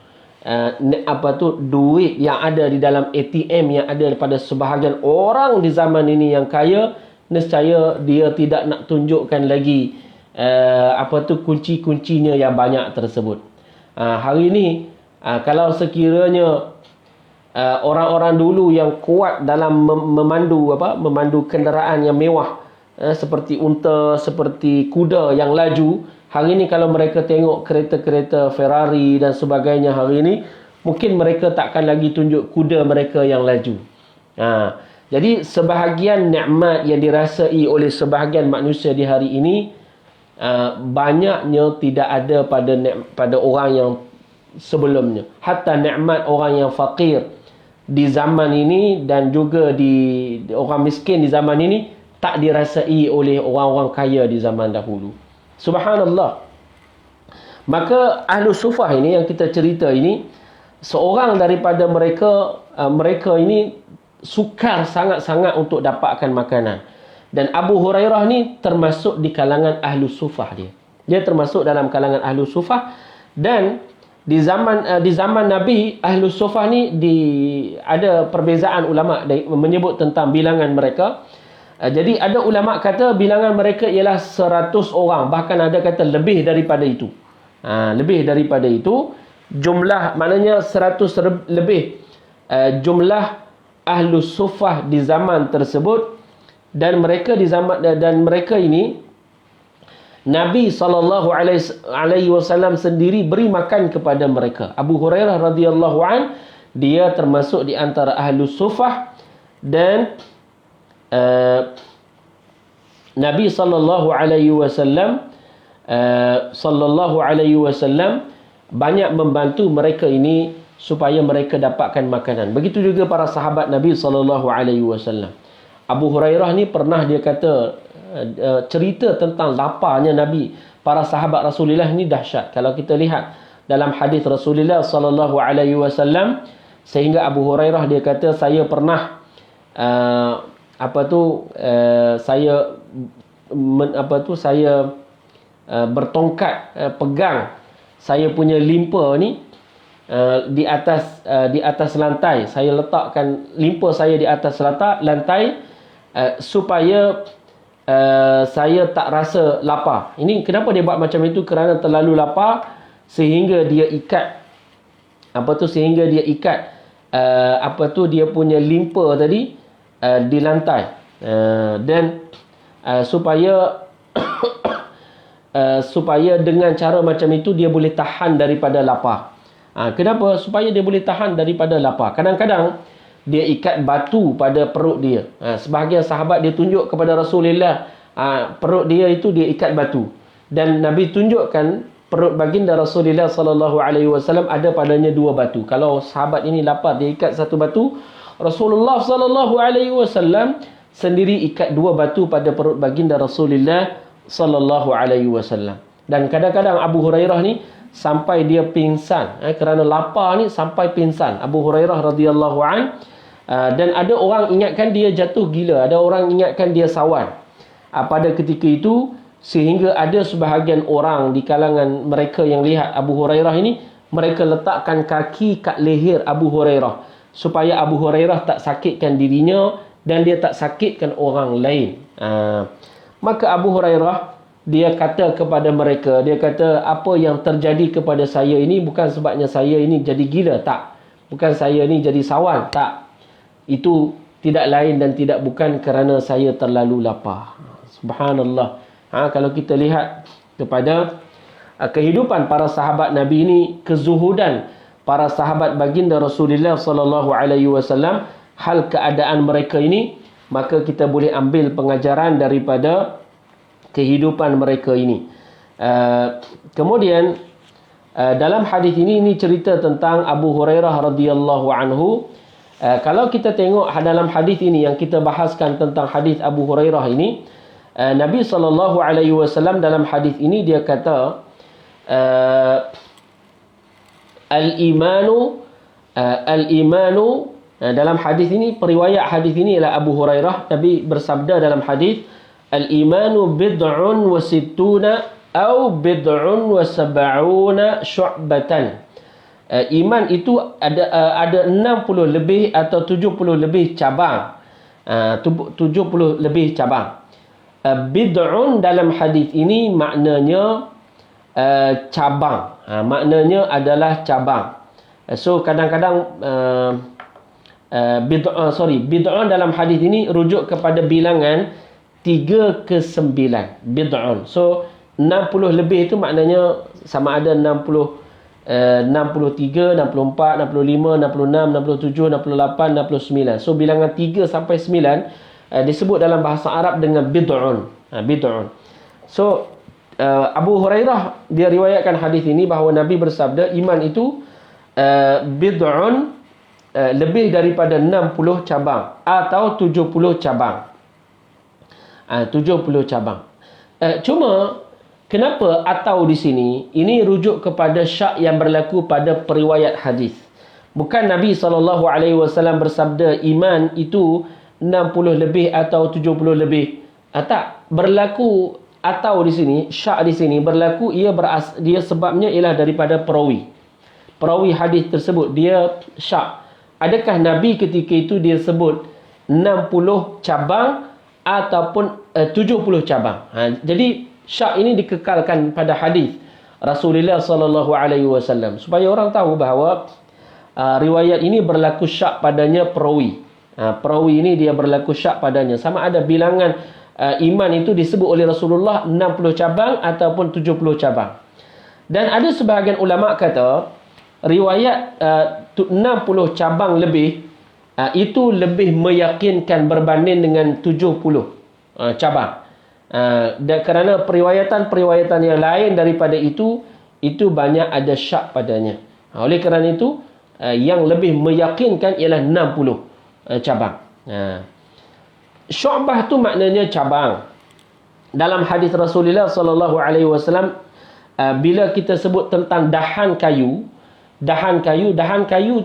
duit yang ada di dalam ATM yang ada pada sebahagian orang di zaman ini yang kaya, nescaya dia tidak nak tunjukkan lagi kunci-kuncinya yang banyak tersebut. Hari ini kalau sekiranya orang-orang dulu yang kuat dalam memandu kenderaan yang mewah, seperti unta, seperti kuda yang laju, hari ini kalau mereka tengok kereta-kereta Ferrari dan sebagainya hari ini, mungkin mereka takkan lagi tunjuk kuda mereka yang laju. Jadi sebahagian nikmat yang dirasai oleh sebahagian manusia di hari ini, banyaknya tidak ada pada orang yang sebelumnya. Hatta nikmat orang yang fakir di zaman ini dan juga di orang miskin di zaman ini tak dirasai oleh orang-orang kaya di zaman dahulu. Subhanallah. Maka Ahlu Sufah ini yang kita cerita ini, seorang daripada mereka ini sukar sangat-sangat untuk dapatkan makanan. Dan Abu Hurairah ni termasuk di kalangan Ahlu Sufah dia. Dia termasuk dalam kalangan Ahlu Sufah. Dan di zaman Nabi, Ahlu Sufah ni ada perbezaan ulama menyebut tentang bilangan mereka. Jadi ada ulama kata bilangan mereka ialah 100 orang. Bahkan ada kata lebih daripada itu. Lebih daripada itu. Jumlah, maknanya 100 lebih jumlah Ahlu Sufah di zaman tersebut. Dan mereka ini Nabi SAW sendiri beri makan kepada mereka. Abu Hurairah radhiyallahu an, dia termasuk di antara Ahlu Sufah. Dan Nabi sallallahu alaihi wasallam banyak membantu mereka ini supaya mereka dapatkan makanan. Begitu juga para sahabat Nabi sallallahu alaihi wasallam. Abu Hurairah ni pernah dia kata cerita tentang laparnya Nabi. Para sahabat Rasulullah ni dahsyat. Kalau kita lihat dalam hadis Rasulullah sallallahu alaihi wasallam, sehingga Abu Hurairah dia kata saya pernah saya bertongkat pegang saya punya limpa ni di atas lantai. Saya letakkan limpa saya di atas lantai supaya saya tak rasa lapar. Ini kenapa dia buat macam itu? Kerana terlalu lapar sehingga dia ikat dia punya limpa tadi di lantai, dan supaya dengan cara macam itu dia boleh tahan daripada lapar. Kenapa? Supaya dia boleh tahan daripada lapar. Kadang-kadang dia ikat batu pada perut dia. Sebahagian sahabat dia tunjuk kepada Rasulullah, perut dia itu dia ikat batu. Dan Nabi tunjukkan perut baginda Rasulullah sallallahu alaihi wasallam ada padanya 2 batu. Kalau sahabat ini lapar, dia ikat 1 batu. Rasulullah sallallahu alaihi wasallam sendiri ikat 2 batu pada perut baginda Rasulullah sallallahu alaihi wasallam. Dan kadang-kadang Abu Hurairah ni sampai dia pingsan, kerana lapar ni sampai pingsan Abu Hurairah radhiyallahu an. Dan ada orang ingatkan dia jatuh gila, ada orang ingatkan dia sawan pada ketika itu, sehingga ada sebahagian orang di kalangan mereka yang lihat Abu Hurairah ini, mereka letakkan kaki kat leher Abu Hurairah supaya Abu Hurairah tak sakitkan dirinya dan dia tak sakitkan orang lain. Maka Abu Hurairah dia kata kepada mereka, dia kata, apa yang terjadi kepada saya ini bukan sebabnya saya ini jadi gila, tak. Bukan saya ni jadi sawan, tak. Itu tidak lain dan tidak bukan kerana saya terlalu lapar. Subhanallah. Kalau kita lihat kepada kehidupan para sahabat Nabi ini, kezuhudan para sahabat baginda Rasulullah sallallahu alaihi wasallam, hal keadaan mereka ini, maka kita boleh ambil pengajaran daripada kehidupan mereka ini. Kemudian dalam hadis ini cerita tentang Abu Hurairah radhiyallahu anhu. Kalau kita tengok dalam hadis ini yang kita bahaskan tentang hadis Abu Hurairah ini, Nabi sallallahu alaihi wasallam dalam hadis ini dia kata al-imanu dalam hadis ini, periwayat hadis ini ialah Abu Hurairah. Nabi bersabda dalam hadis, al-imanu bid'un wa sittuna au bid'un wa sab'una syu'batan. Iman itu ada 60 lebih atau 70 lebih cabang. 70 lebih cabang. Bid'un dalam hadis ini maknanya cabang. Maknanya adalah cabang. So kadang-kadang bid'un dalam hadis ini rujuk kepada bilangan 3 ke 9. Bid'un. So 60 lebih itu maknanya sama ada 63, 64, 65, 66, 67, 68, 69. So bilangan 3 sampai 9 disebut dalam bahasa Arab dengan bid'un. Bid'un. So Abu Hurairah dia riwayatkan hadis ini bahawa Nabi bersabda, iman itu bid'un, lebih daripada 60 cabang atau 70 cabang. 70 cabang. Cuma kenapa atau di sini? Ini rujuk kepada syak yang berlaku pada periwayat hadis. Bukan Nabi SAW bersabda iman itu 60 lebih atau 70 lebih. Tak, berlaku atau di sini, syak di sini berlaku dia sebabnya ialah daripada perawi. Perawi hadis tersebut dia syak. Adakah Nabi ketika itu dia sebut 60 cabang ataupun 70 cabang? Jadi syak ini dikekalkan pada hadis Rasulullah sallallahu alaihi wasallam supaya orang tahu bahawa riwayat ini berlaku syak padanya perawi. Perawi ini dia berlaku syak padanya. Sama ada bilangan iman itu disebut oleh Rasulullah 60 cabang ataupun 70 cabang. Dan ada sebahagian ulama kata riwayat 60 cabang lebih itu lebih meyakinkan berbanding dengan 70 cabang. Dan kerana periwayatan yang lain daripada itu banyak ada syak padanya. Oleh kerana itu yang lebih meyakinkan ialah 60 cabang. Syu'bah tu maknanya cabang. Dalam hadis Rasulullah sallallahu alaihi wasallam, bila kita sebut tentang dahan kayu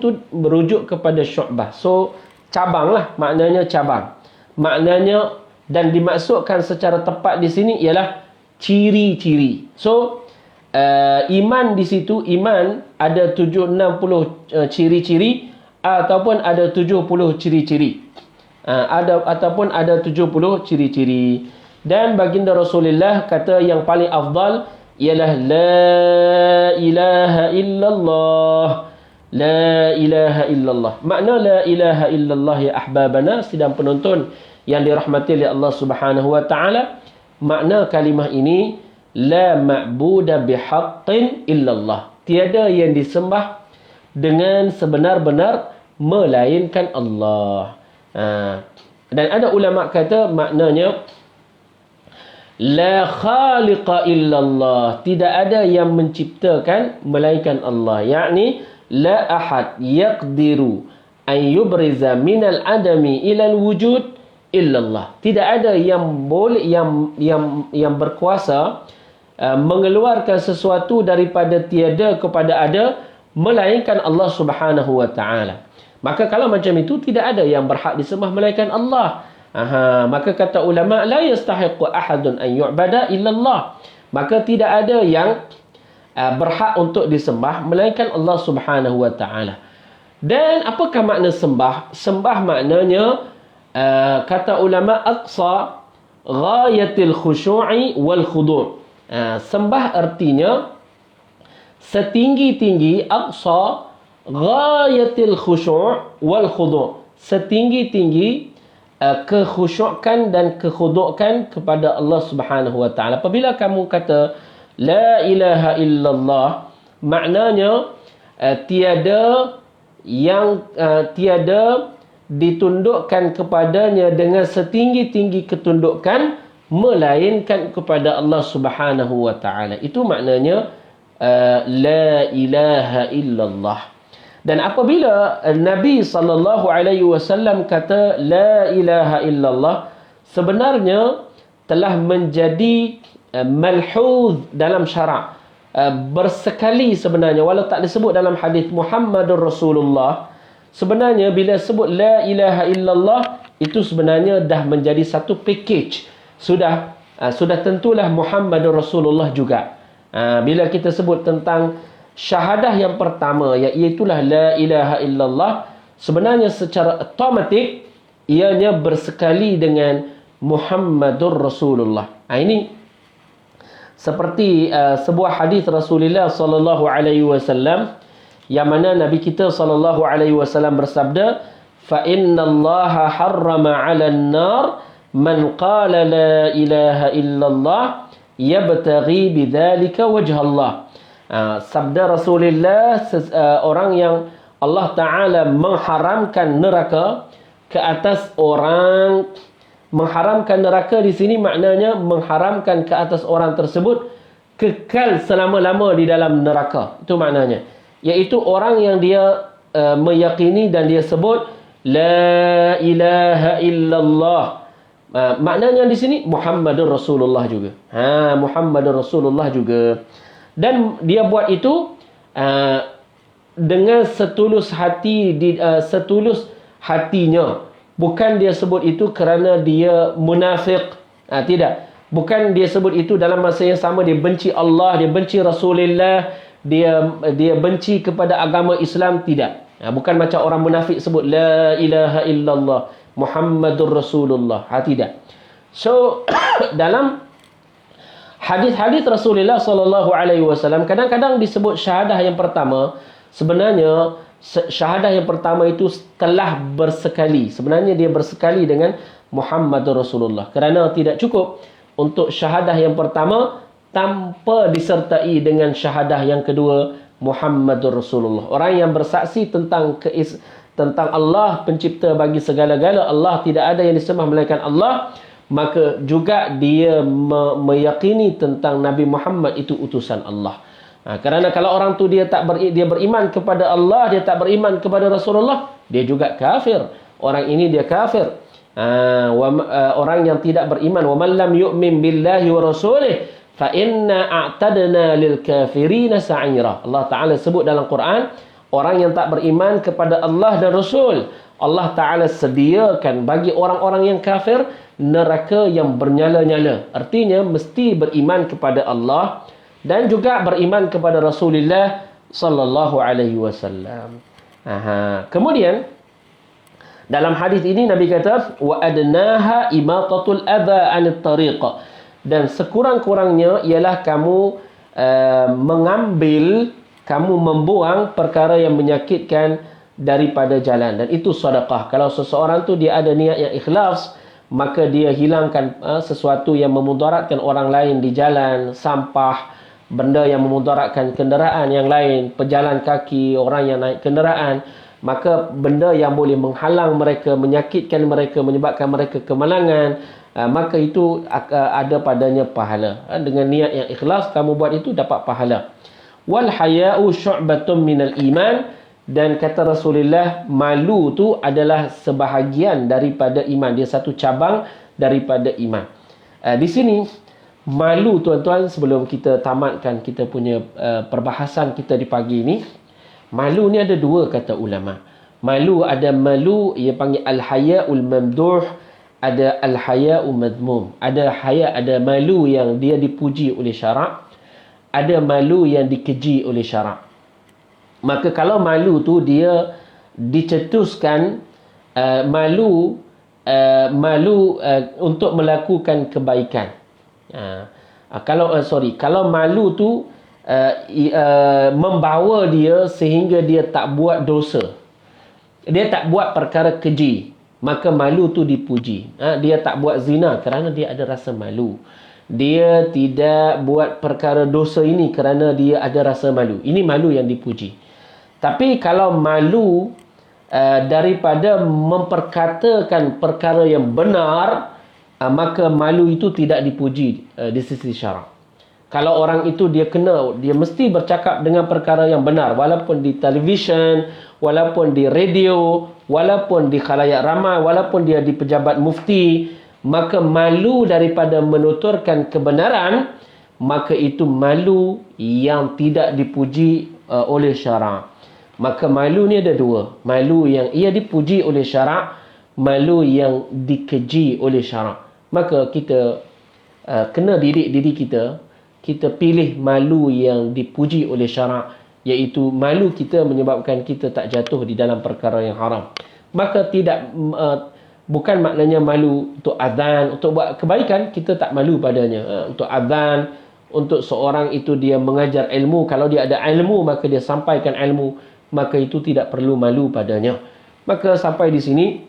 tu merujuk kepada syu'bah. So cabang lah, maknanya cabang. Maknanya dan dimaksudkan secara tepat di sini ialah ciri-ciri. So iman di situ, iman ada 60 ciri-ciri ataupun ada 70 ciri-ciri. Ataupun ada 70 ciri-ciri. Dan baginda Rasulullah kata yang paling afdal ialah la ilaha illallah. La ilaha illallah. Makna la ilaha illallah ya ahbabana, sidang penonton yang dirahmati oleh Allah Subhanahu wa taala, makna kalimah ini la ma'budu bihaqqin illallah. Tiada yang disembah dengan sebenar-benar melainkan Allah. Dan ada ulama kata maknanya la khaliqa illallah. Tidak ada yang menciptakan melainkan Allah. Yakni la ahad yaqdiru an yubriza minal adami ilal wujud illallah. Tidak ada yang boleh yang berkuasa mengeluarkan sesuatu daripada tiada kepada ada melainkan Allah Subhanahu wa taala. Maka kalau macam itu tidak ada yang berhak disembah melainkan Allah. Maka kata ulama la yastahiqu ahadun an yu'bada illallah. Maka tidak ada yang berhak untuk disembah melainkan Allah Subhanahu wa taala. Dan apakah makna sembah? Sembah maknanya kata ulama aqsa ghayatil khushu'i wal khudu'. Sembah artinya setinggi-tinggi, aqsa ghayatil khushu' wal khudu', setinggi-tinggi kekhusyukan dan kekhudukan kepada Allah Subhanahu wa taala. Apabila kamu kata la ilaha illallah, maknanya tiada ditundukkan kepadanya dengan setinggi-tinggi ketundukan melainkan kepada Allah Subhanahu wa taala. Itu maknanya la ilaha illallah. Dan apabila Nabi SAW kata la ilaha illallah, sebenarnya telah menjadi malhuz dalam syarak, bersekali sebenarnya, walau tak disebut dalam hadis Muhammadur Rasulullah. Sebenarnya bila sebut la ilaha illallah, itu sebenarnya dah menjadi satu package. Sudah tentulah Muhammadur Rasulullah juga. Bila kita sebut tentang syahadah yang pertama, iaitulah la ilaha illallah, sebenarnya secara automatik ianya bersekali dengan Muhammadur Rasulullah. Ini seperti sebuah hadis Rasulullah sallallahu alaihi wasallam, yang mana Nabi kita sallallahu alaihi wasallam bersabda, fa innallaha harrama 'alan nar man qala la ilaha illallah yabtaghi bidzalika wajha Allah. Sabda Rasulullah, orang yang Allah Ta'ala mengharamkan neraka ke atas orang, mengharamkan neraka di sini maknanya mengharamkan ke atas orang tersebut kekal selama-lama di dalam neraka. Itu maknanya, iaitu orang yang dia meyakini dan dia sebut la ilaha illallah. Maknanya di sini Muhammadur Rasulullah juga. Muhammadur Rasulullah juga. Dan dia buat itu dengan setulus hati, setulus hatinya. Bukan dia sebut itu kerana dia munafik. Tidak. Bukan dia sebut itu dalam masa yang sama dia benci Allah, dia benci Rasulullah, dia benci kepada agama Islam. Tidak. Bukan macam orang munafik sebut la ilaha illallah Muhammadur Rasulullah. Tidak. So dalam hadis-hadis Rasulullah sallallahu alaihi wasallam kadang-kadang disebut syahadah yang pertama. Sebenarnya syahadah yang pertama itu telah bersekali. Sebenarnya dia bersekali dengan Muhammadur Rasulullah. Kerana tidak cukup untuk syahadah yang pertama tanpa disertai dengan syahadah yang kedua Muhammadur Rasulullah. Orang yang bersaksi tentang Allah pencipta bagi segala-gala, Allah tidak ada yang disembah melainkan Allah, maka juga dia meyakini tentang Nabi Muhammad itu utusan Allah. Kerana kalau orang tu dia beriman kepada Allah, dia tak beriman kepada Rasulullah, dia juga kafir. Orang ini dia kafir. Orang yang tidak beriman, wa man lam yu'min billahi wa rasulih fa inna a'tadna lil kafirina sa'ira. Allah Taala sebut dalam Quran, orang yang tak beriman kepada Allah dan Rasul, Allah Taala sediakan bagi orang-orang yang kafir neraka yang bernyala-nyala. Artinya mesti beriman kepada Allah dan juga beriman kepada Rasulullah sallallahu alaihi wasallam. Kemudian dalam hadis ini Nabi kata wa adnaha imatatul adha 'anit tariq, dan sekurang-kurangnya ialah kamu kamu membuang perkara yang menyakitkan daripada jalan, dan itu sedekah. Kalau seseorang tu dia ada niat yang ikhlas, maka dia hilangkan sesuatu yang memudaratkan orang lain di jalan, sampah, benda yang memudaratkan kenderaan yang lain, pejalan kaki, orang yang naik kenderaan, maka benda yang boleh menghalang mereka, menyakitkan mereka, menyebabkan mereka kemalangan, maka itu ada padanya pahala. Dengan niat yang ikhlas kamu buat itu, dapat pahala. Wal haya'u syu'batun minal iman, dan kata Rasulullah, malu tu adalah sebahagian daripada iman. Dia satu cabang daripada iman. Di sini malu, tuan-tuan, sebelum kita tamatkan kita punya perbahasan kita di pagi ini, malu ni ada dua kata ulama. Malu, ada malu ia panggil al-haya'ul mamduh, ada al-haya'u madmum. Ada haya, ada malu yang dia dipuji oleh syarak, ada malu yang dikeji oleh syarak. Maka kalau malu tu dia dicetuskan malu untuk melakukan kebaikan. Kalau malu tu membawa dia sehingga dia tak buat dosa. dia tak buat perkara keji, maka malu tu dipuji. Dia tak buat zina kerana dia ada rasa malu. Dia tidak buat perkara dosa ini kerana dia ada rasa malu. Ini malu yang dipuji. Tapi kalau malu daripada memperkatakan perkara yang benar, maka malu itu tidak dipuji di sisi syarak. Kalau orang itu dia mesti bercakap dengan perkara yang benar, walaupun di televisyen, walaupun di radio, walaupun di khalayak ramai, walaupun dia di pejabat mufti, maka malu daripada menuturkan kebenaran, maka itu malu yang tidak dipuji oleh syarak. Maka malu ni ada dua. Malu yang ia dipuji oleh syarak, malu yang dikeji oleh syarak. Maka kita kena didik diri kita pilih malu yang dipuji oleh syarak, iaitu malu kita menyebabkan kita tak jatuh di dalam perkara yang haram. Maka bukan maknanya malu untuk azan, untuk buat kebaikan, kita tak malu padanya. Untuk azan, untuk seorang itu dia mengajar ilmu, kalau dia ada ilmu maka dia sampaikan ilmu, maka itu tidak perlu malu padanya. Maka sampai di sini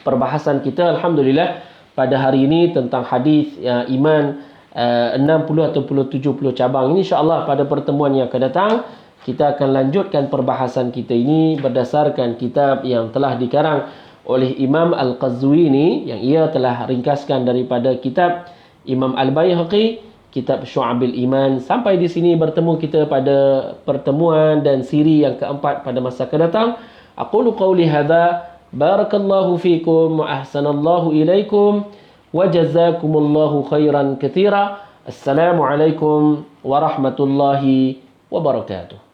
perbahasan kita, alhamdulillah, pada hari ini tentang hadis iman 60 ataupun 70 cabang ini. InsyaAllah pada pertemuan yang akan datang kita akan lanjutkan perbahasan kita ini berdasarkan kitab yang telah dikarang oleh Imam Al-Qazwini, yang ia telah ringkaskan daripada kitab Imam Al-Baihaqi, kitab Syu'abil Iman. Sampai di sini bertemu kita pada pertemuan dan siri yang keempat pada masa akan datang. Aqulu qawli hadha, barakallahu fikum wa ahsanallahu ilaikum wa jazakumullahu khairan katsira. Assalamualaikum warahmatullahi wabarakatuh.